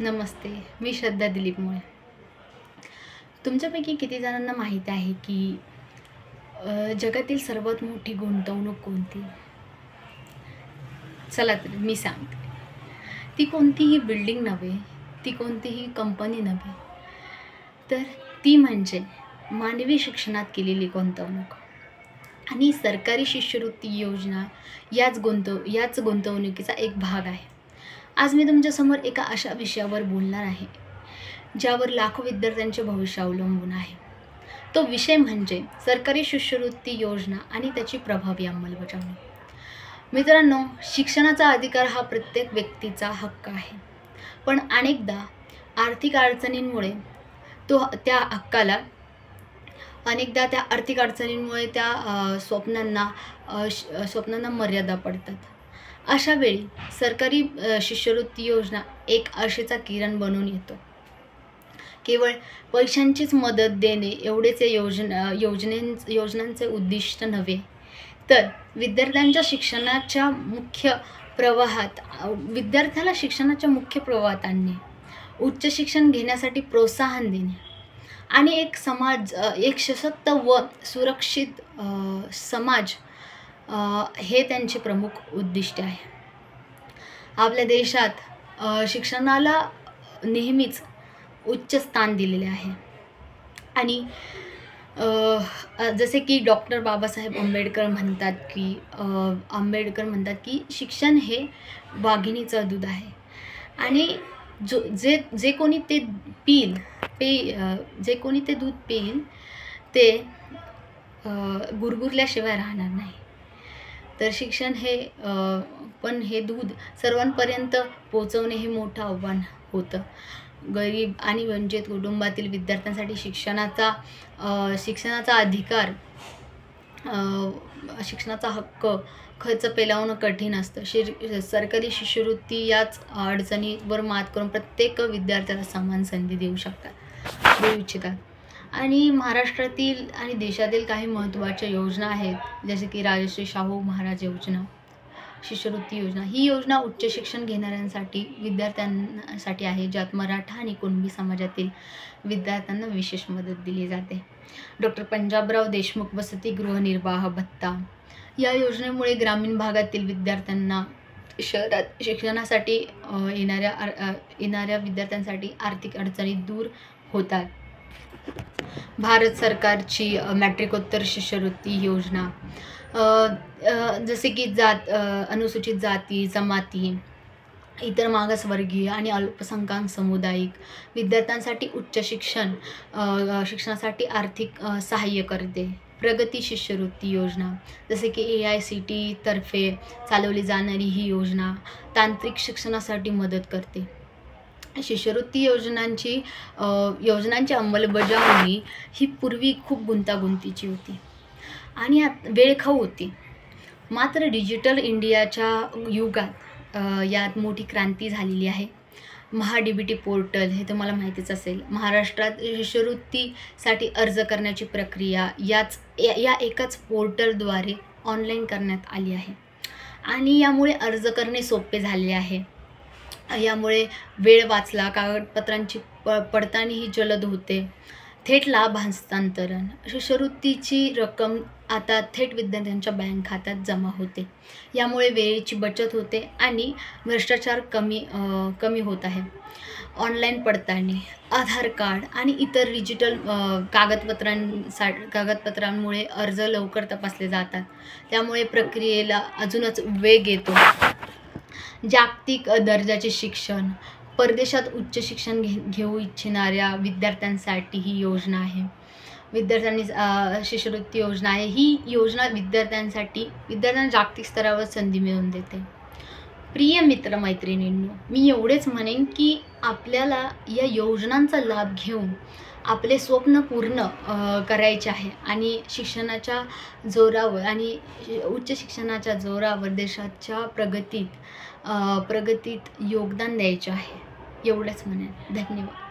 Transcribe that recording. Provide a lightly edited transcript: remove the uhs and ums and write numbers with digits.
नमस्ते, मी श्रद्धा दिलीप मुळे. तुमच्यापैकी किती जणांना माहीत आहे की जगातील सर्वात मोठी गुंतवणूक कोणती? चला तर मी सांगते. ती कोणतीही बिल्डिंग नव्हे, ती कोणतीही कंपनी नव्हे, तर ती म्हणजे मानवी शिक्षणात केलेली गुंतवणूक. आणि सरकारी शिष्यवृत्ती योजना याच गुंतवणुकीचा एक भाग आहे. आज मी तुमच्यासमोर एका अशा विषयावर बोलणार आहे ज्यावर लाखो विद्यार्थ्यांचे भविष्य अवलंबून आहे. तो विषय म्हणजे सरकारी शिष्यवृत्ती योजना आणि त्याची प्रभावी अंमलबजावणी. मित्रांनो, शिक्षणाचा अधिकार हा प्रत्येक व्यक्तीचा हक्क आहे, पण अनेकदा आर्थिक अडचणींमुळे त्या हक्काला त्या स्वप्नांना मर्यादा पडतात. अशा वेळी सरकारी शिष्यवृत्ती योजना एक आशेचा किरण बनून येतो. केवळ पैशांचीच मदत देणे एवढेच योजनांचे उद्दिष्ट नव्हे, तर विद्यार्थ्याला शिक्षणाच्या मुख्य प्रवाहात आणणे, उच्च शिक्षण घेण्यासाठी प्रोत्साहन देणे आणि एक सशक्त व सुरक्षित समाज हे त्यांचे प्रमुख उद्दिष्ट आहे. आपल्या देशात शिक्षणाला नेहमीच उच्च स्थान दिलेले आहे आणि जसे की डॉक्टर बाबासाहेब आंबेडकर म्हणतात की शिक्षण हे वाघिणीचं दूध आहे आणि जे कोणी ते दूध पिईल ते गुरगुरल्याशिवाय राहणार नाही. तर शिक्षण हे दूध सर्वांपर्यंत पोचवणे हे मोठं आव्हान होतं. गरीब आणि वंचित कुटुंबातील विद्यार्थ्यांसाठी शिक्षणाचा अधिकार, शिक्षणाचा हक्क खर्च पेलावणं कठीण असतं. सरकारी शिष्यवृत्ती याच अडचणीवर मात करून प्रत्येक विद्यार्थ्याला समान संधी देऊ इच्छितात. आणि महाराष्ट्रातील आणि देशातील काही महत्त्वाच्या योजना आहेत, जसे की राजश्री शाहू महाराज शिष्यवृत्ती योजना. ही योजना उच्च शिक्षण घेणाऱ्यांसाठी विद्यार्थ्यांसाठी आहे, ज्यात मराठा आणि कुणबी समाजातील विद्यार्थ्यांना विशेष मदत दिली जाते. डॉक्टर पंजाबराव देशमुख वसती गृहनिर्वाह भत्ता या योजनेमुळे ग्रामीण भागातील विद्यार्थ्यांना शहरात शिक्षणासाठी येणाऱ्या विद्यार्थ्यांसाठी आर्थिक अडचणी दूर होतात. भारत सरकारची मॅट्रिकोत्तर शिष्यवृत्ती योजना, जसे की अनुसूचित जाती, जमाती, इतर मागासवर्गीय आणि अल्पसंख्याक समुदायिक विद्यार्थ्यांसाठी उच्च शिक्षणासाठी आर्थिक सहाय्य करते. प्रगती शिष्यवृत्ती योजना, जसे की AICTE तर्फे चालवली जाणारी ही योजना तांत्रिक शिक्षणासाठी मदत करते. शिष्यवृत्ती योजनांची अंमलबजावणी ही पूर्वी खूप गुंतागुंतीची होती आणि वेळखाऊ होती. मात्र डिजिटल इंडियाच्या युगात यात मोठी क्रांती झालेली आहे. MahaDBT पोर्टल हे तुम्हाला माहितीच असेल. महाराष्ट्रात शिष्यवृत्तीसाठी अर्ज करण्याची प्रक्रिया या एकाच पोर्टलद्वारे ऑनलाईन करण्यात आली आहे आणि यामुळे अर्ज करणे सोपे झाले आहे. यामुळे वेळ वाचला, कागदपत्रांची पडताळणी जलद होते, थेट लाभ हस्तांतरण, शिष्यवृत्तीची रक्कम आता थेट विद्यार्थ्यांच्या बँक खात्यात जमा होते. यामुळे वेळेची बचत होते आणि भ्रष्टाचार कमी होत आहे. ऑनलाईन पडताळणी, आधार कार्ड आणि इतर डिजिटल कागदपत्रांमुळे अर्ज लवकर तपासले जातात. त्यामुळे प्रक्रियेला अजूनच वेग येतो. जागतिक दर्जाचे शिक्षण, परदेशात उच्च शिक्षण घेऊ इच्छिणाऱ्या विद्यार्थ्यांसाठी ही योजना आहे. शिष्यवृत्ती योजना आहे. ही योजना विद्यार्थ्यांना जागतिक स्तरावर संधी मिळवून देते. प्रिय मित्रमैत्रिणींनो, मी एवढेच म्हणेन की आपल्याला या योजनांचा लाभ घेऊन आपले स्वप्न पूर्ण करायचे आहे आणि शिक्षणाच्या जोरावर आणि उच्च शिक्षणाच्या जोरावर देशाच्या प्रगतीत योगदान द्यायचे आहे. एवढंच म्हणेन. धन्यवाद.